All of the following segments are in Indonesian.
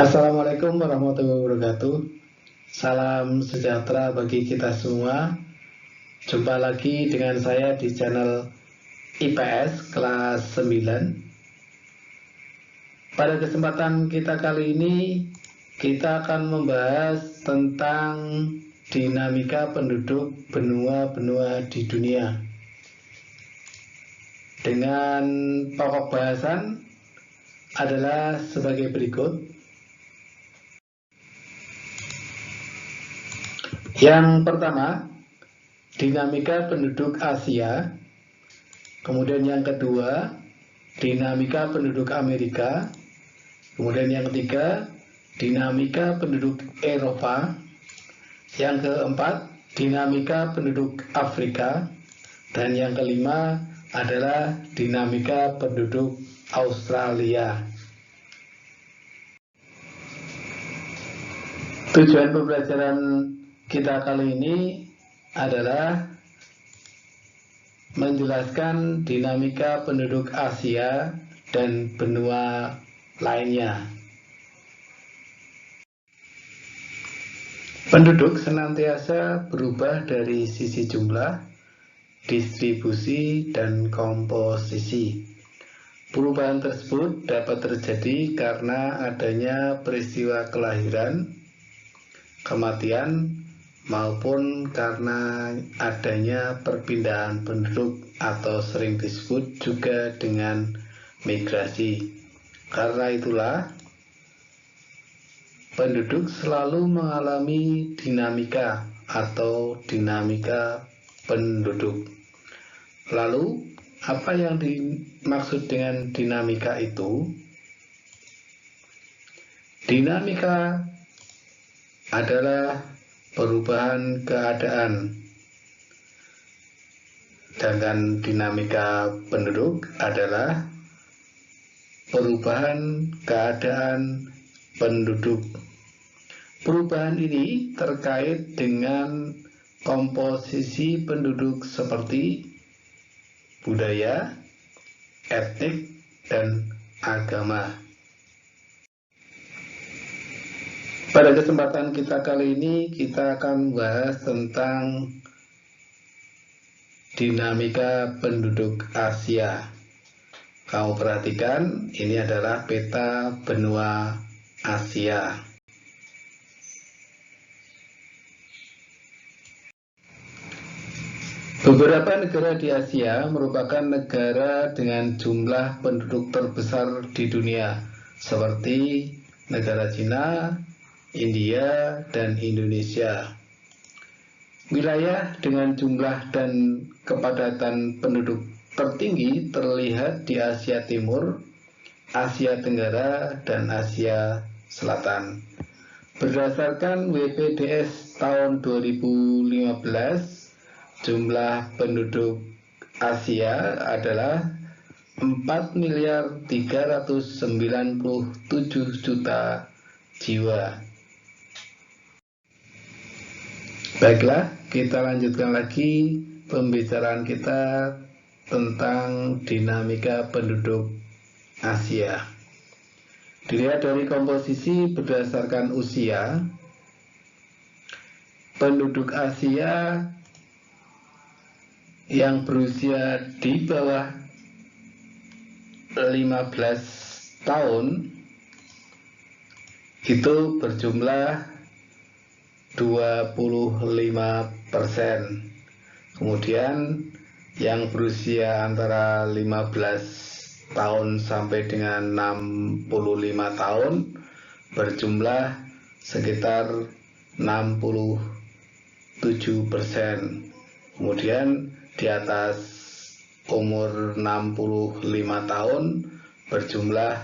Assalamualaikum warahmatullahi wabarakatuh. Salam sejahtera bagi kita semua. Jumpa lagi dengan saya di channel IPS kelas 9. Pada kesempatan kita kali ini, kita akan membahas tentang dinamika penduduk benua-benua di dunia. Dengan pokok bahasan adalah sebagai berikut. Yang pertama, dinamika penduduk Asia. Kemudian yang kedua, dinamika penduduk Amerika. Kemudian yang ketiga, dinamika penduduk Eropa. Yang keempat, dinamika penduduk Afrika. Dan yang kelima adalah dinamika penduduk Australia. Tujuan pembelajaran kita kali ini adalah menjelaskan dinamika penduduk Asia dan benua lainnya. Penduduk senantiasa berubah dari sisi jumlah, distribusi, dan komposisi. Perubahan tersebut dapat terjadi karena adanya peristiwa kelahiran, kematian, maupun karena adanya perpindahan penduduk atau sering disebut juga dengan migrasi. Karena itulah, penduduk selalu mengalami dinamika atau dinamika penduduk. Lalu, apa yang dimaksud dengan dinamika itu? Dinamika adalah perubahan keadaan, sedangkan dinamika penduduk adalah perubahan keadaan penduduk. Perubahan ini terkait dengan komposisi penduduk seperti budaya, etnik, dan agama. Pada kesempatan kita kali ini, kita akan membahas tentang dinamika penduduk Asia. Kamu perhatikan, ini adalah peta benua Asia. Beberapa negara di Asia merupakan negara dengan jumlah penduduk terbesar di dunia, seperti negara Cina, India, dan Indonesia. Wilayah dengan jumlah dan kepadatan penduduk tertinggi terlihat di Asia Timur, Asia Tenggara, dan Asia Selatan. Berdasarkan WPDS tahun 2015, jumlah penduduk Asia adalah 4.397.000.000 jiwa. Baiklah, kita lanjutkan lagi pembicaraan kita tentang dinamika penduduk Asia. Dilihat dari komposisi berdasarkan usia, penduduk Asia yang berusia di bawah 15 tahun itu berjumlah 25%. Kemudian yang berusia antara 15 tahun sampai dengan 65 tahun berjumlah sekitar 67%. Kemudian di atas umur 65 tahun berjumlah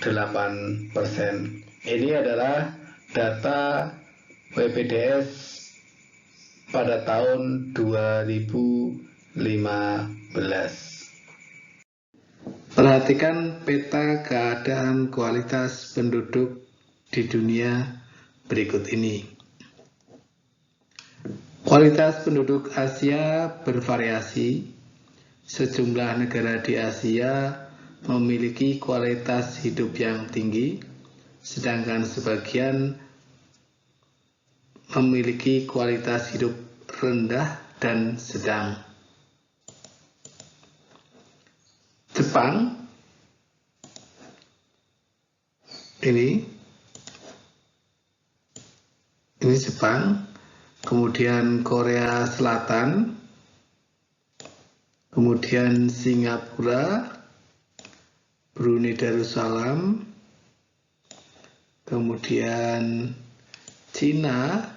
8%. Ini adalah data WPDS pada tahun 2015. Perhatikan peta keadaan kualitas penduduk di dunia berikut ini. Kualitas penduduk Asia bervariasi. Sejumlah negara di Asia memiliki kualitas hidup yang tinggi, sedangkan sebagian memiliki kualitas hidup rendah dan sedang. Jepang ini Jepang, kemudian Korea Selatan, kemudian Singapura, Brunei Darussalam, kemudian Cina,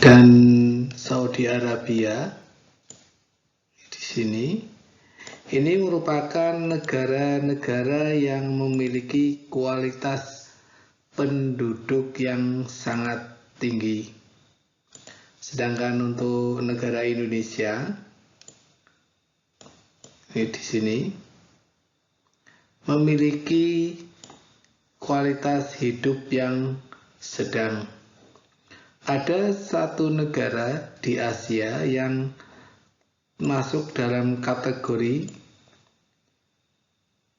dan Saudi Arabia. Di sini ini merupakan negara-negara yang memiliki kualitas penduduk yang sangat tinggi. Sedangkan untuk negara Indonesia, ini di sini, memiliki kualitas hidup yang sedang. Ada satu negara di Asia yang masuk dalam kategori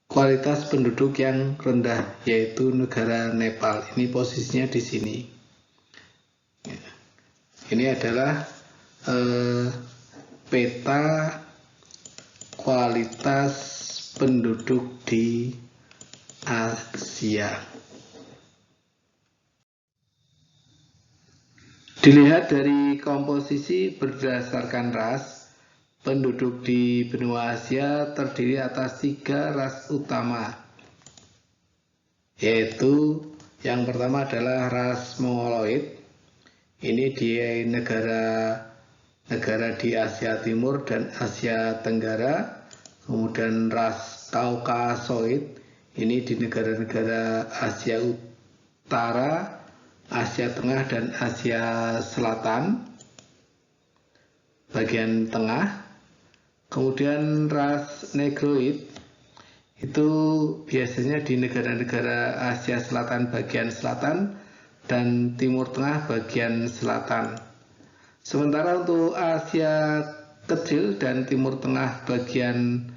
kualitas penduduk yang rendah, yaitu negara Nepal. Ini posisinya di sini. Ini adalah peta kualitas penduduk di Asia. Dilihat dari komposisi berdasarkan ras, penduduk di benua Asia terdiri atas 3 ras utama, yaitu yang pertama adalah ras Mongoloid. Ini di negara di Asia Timur dan Asia Tenggara. Kemudian ras Kaukasoid, ini di negara-negara Asia Utara, Asia Tengah, dan Asia Selatan bagian tengah. Kemudian ras Negroid itu biasanya di negara-negara Asia Selatan bagian selatan dan Timur Tengah bagian selatan. Sementara untuk Asia Kecil dan Timur Tengah bagian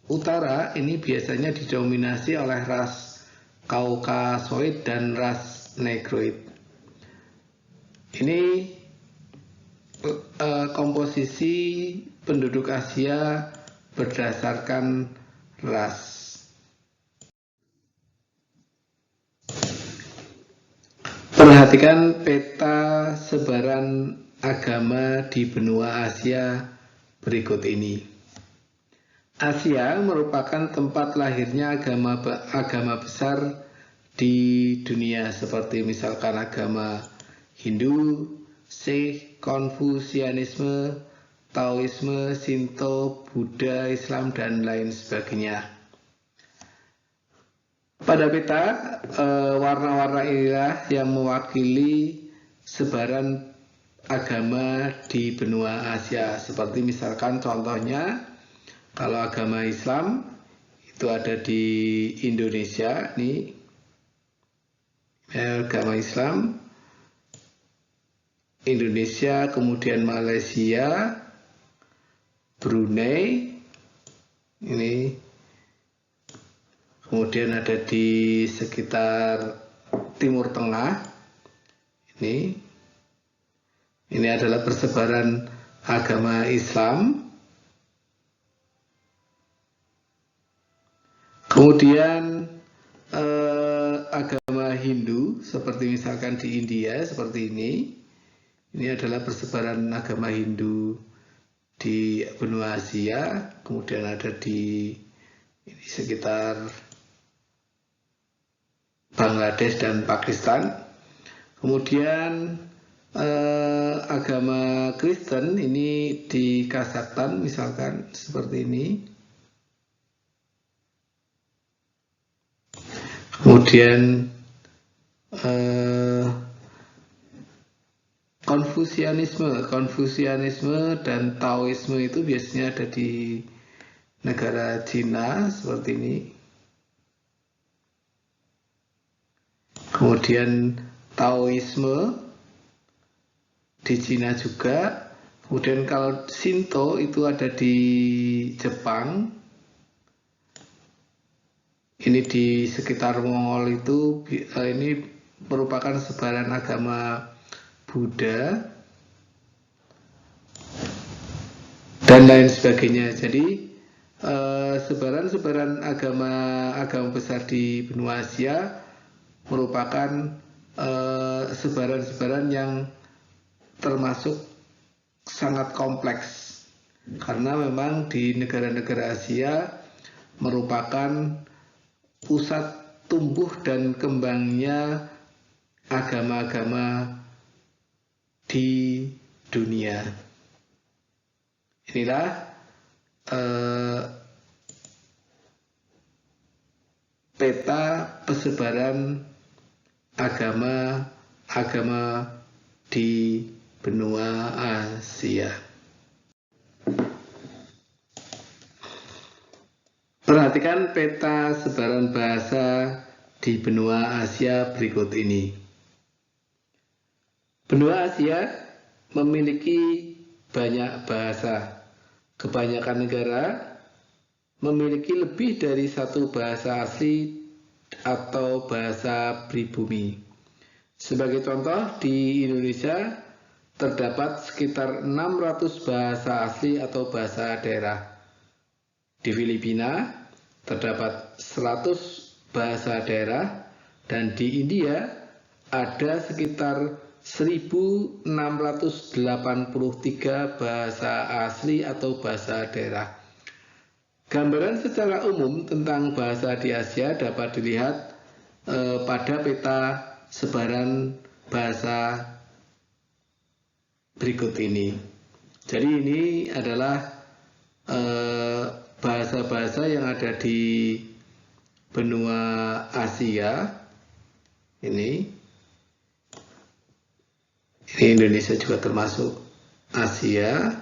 utara ini biasanya didominasi oleh ras Kaukasoid dan ras Negroid. Ini komposisi penduduk Asia berdasarkan ras. Perhatikan peta sebaran agama di benua Asia berikut ini. Asia merupakan tempat lahirnya agama besar di dunia, seperti misalkan agama Hindu, Sikh, Konfusianisme, Taoisme, Shinto, Buddha, Islam, dan lain sebagainya. Pada peta, warna-warna inilah yang mewakili sebaran agama di benua Asia. Seperti misalkan contohnya, kalau agama Islam itu ada di Indonesia, nih agama Islam Indonesia, kemudian Malaysia, Brunei, ini kemudian ada di sekitar Timur Tengah, ini adalah persebaran agama Islam. Kemudian agama Hindu, seperti misalkan di India, seperti ini. Ini adalah persebaran agama Hindu di benua Asia. Kemudian ada di sekitar Bangladesh dan Pakistan. Kemudian agama Kristen ini di Kazakhstan misalkan seperti ini. Kemudian Konfusianisme dan Taoisme itu biasanya ada di negara Cina seperti ini. Kemudian Taoisme di Cina juga. Kemudian kalau Shinto itu ada di Jepang. Ini di sekitar Mongol itu ini merupakan sebaran agama Buddha dan lain sebagainya. Jadi sebaran-sebaran agama besar di benua Asia merupakan sebaran-sebaran yang termasuk sangat kompleks, karena memang di negara-negara Asia merupakan pusat tumbuh dan kembangnya agama-agama di dunia. Inilah peta persebaran agama-agama di benua Asia. Perhatikan peta sebaran bahasa di benua Asia berikut ini. Benua Asia memiliki banyak bahasa. Kebanyakan negara memiliki lebih dari satu bahasa asli atau bahasa pribumi. Sebagai contoh, di Indonesia terdapat sekitar 600 bahasa asli atau bahasa daerah. Di Filipina terdapat 100 bahasa daerah, dan di India ada sekitar 1683 bahasa asli atau bahasa daerah. Gambaran secara umum tentang bahasa di Asia dapat dilihat pada peta sebaran bahasa berikut ini. Jadi ini adalah bahasa-bahasa yang ada di benua Asia. Ini Indonesia juga termasuk Asia,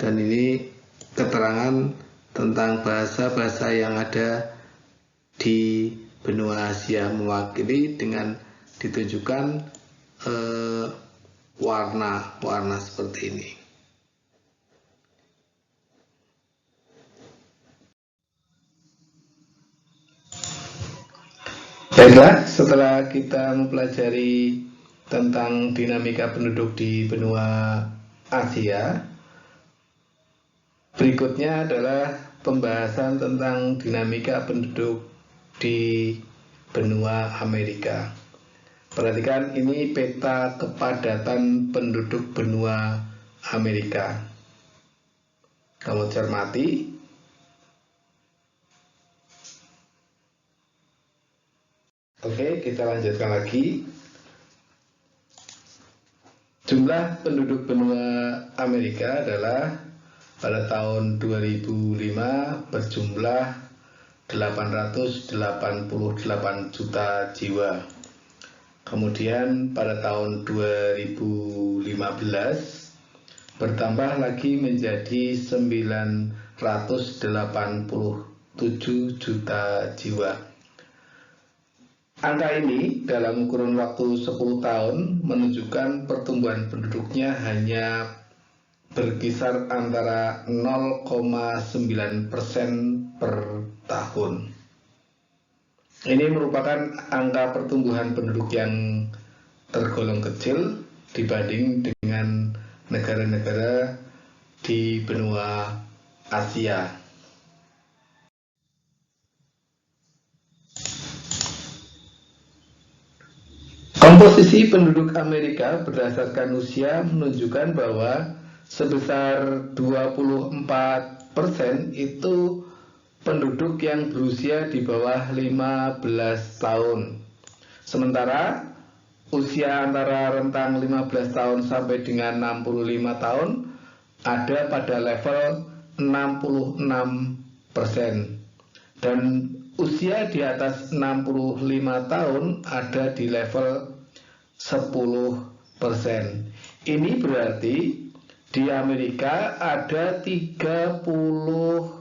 dan ini keterangan tentang bahasa-bahasa yang ada di benua Asia, mewakili dengan ditunjukkan warna-warna seperti ini. Baiklah, setelah kita mempelajari tentang dinamika penduduk di benua Asia, berikutnya adalah pembahasan tentang dinamika penduduk di benua Amerika. Perhatikan, ini peta kepadatan penduduk benua Amerika. Kamu cermati. Oke, kita lanjutkan lagi. Jumlah penduduk benua Amerika adalah pada tahun 2005 berjumlah 888 juta jiwa. Kemudian pada tahun 2015 bertambah lagi menjadi 987 juta jiwa. Angka ini dalam kurun waktu 10 tahun menunjukkan pertumbuhan penduduknya hanya berkisar antara 0,9% per tahun. Ini merupakan angka pertumbuhan penduduk yang tergolong kecil dibanding dengan negara-negara di benua Asia. Komposisi penduduk Amerika berdasarkan usia menunjukkan bahwa sebesar 24% itu penduduk yang berusia di bawah 15 tahun. Sementara usia antara rentang 15 tahun sampai dengan 65 tahun ada pada level 66%. Dan usia di atas 65 tahun ada di level 10%. Ini berarti di Amerika ada 34%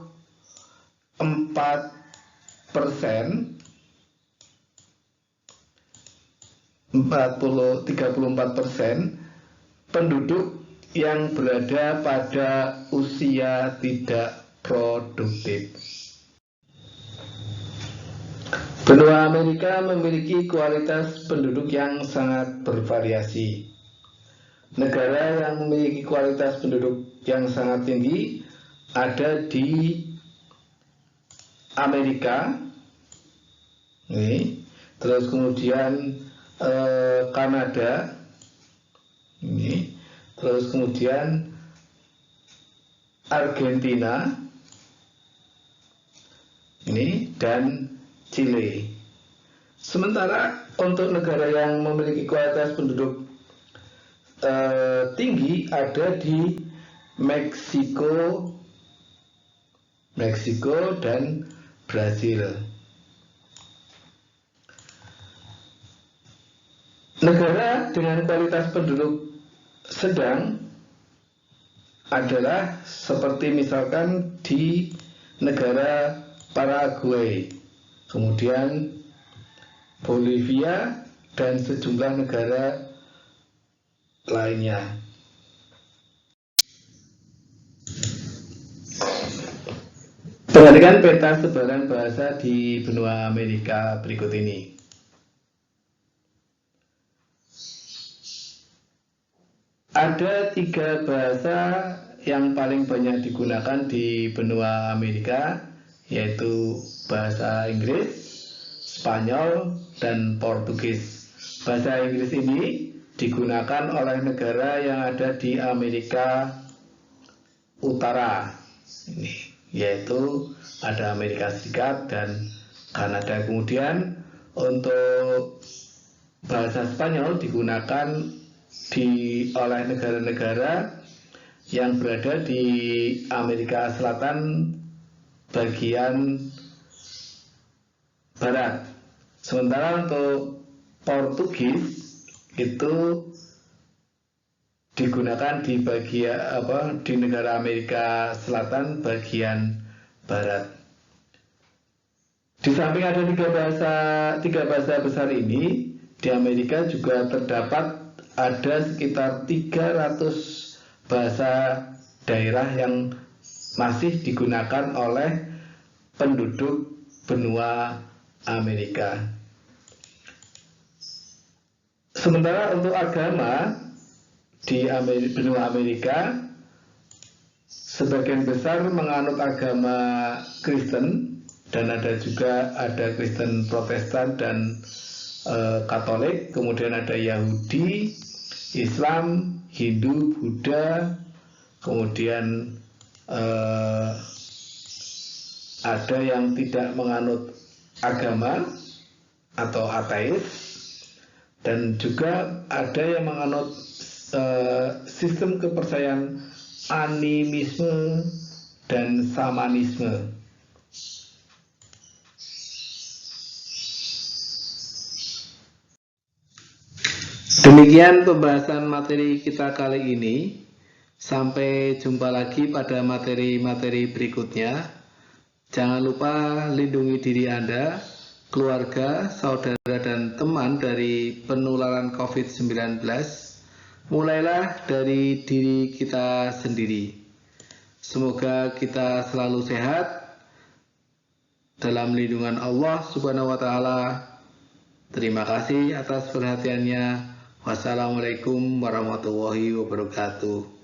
penduduk yang berada pada usia tidak produktif. Benua Amerika memiliki kualitas penduduk yang sangat bervariasi. Negara yang memiliki kualitas penduduk yang sangat tinggi ada di Amerika, ini, terus kemudian Kanada, ini, terus kemudian Argentina, ini, dan Chile. Sementara untuk negara yang memiliki kualitas penduduk tinggi ada di Meksiko dan Brasil. Negara dengan kualitas penduduk sedang adalah seperti misalkan di negara Paraguay, kemudian Bolivia, dan sejumlah negara lainnya. Perhatikan peta sebaran bahasa di benua Amerika berikut ini. Ada 3 bahasa yang paling banyak digunakan di benua Amerika, yaitu bahasa Inggris, Spanyol, dan Portugis. Bahasa Inggris ini digunakan oleh negara yang ada di Amerika Utara, ini, yaitu ada Amerika Serikat dan Kanada. Kemudian untuk bahasa Spanyol digunakan oleh negara-negara yang berada di Amerika Selatan bagian barat. Sementara untuk Portugis itu digunakan di di negara Amerika Selatan bagian barat. Di samping ada tiga bahasa besar ini, di Amerika juga terdapat ada sekitar 300 bahasa daerah yang masih digunakan oleh penduduk benua Amerika. Sementara untuk agama di benua Amerika, sebagian besar menganut agama Kristen, dan ada Kristen Protestan dan Katolik, kemudian ada Yahudi, Islam, Hindu, Buddha, kemudian ada yang tidak menganut agama atau ateis, dan juga ada yang menganut sistem kepercayaan animisme dan samanisme. Demikian pembahasan materi kita kali ini. Sampai jumpa lagi pada materi-materi berikutnya. Jangan lupa lindungi diri Anda, keluarga, saudara, dan teman dari penularan COVID-19. Mulailah dari diri kita sendiri. Semoga kita selalu sehat dalam lindungan Allah Subhanahu wa Ta'ala. Terima kasih atas perhatiannya. Wassalamualaikum warahmatullahi wabarakatuh.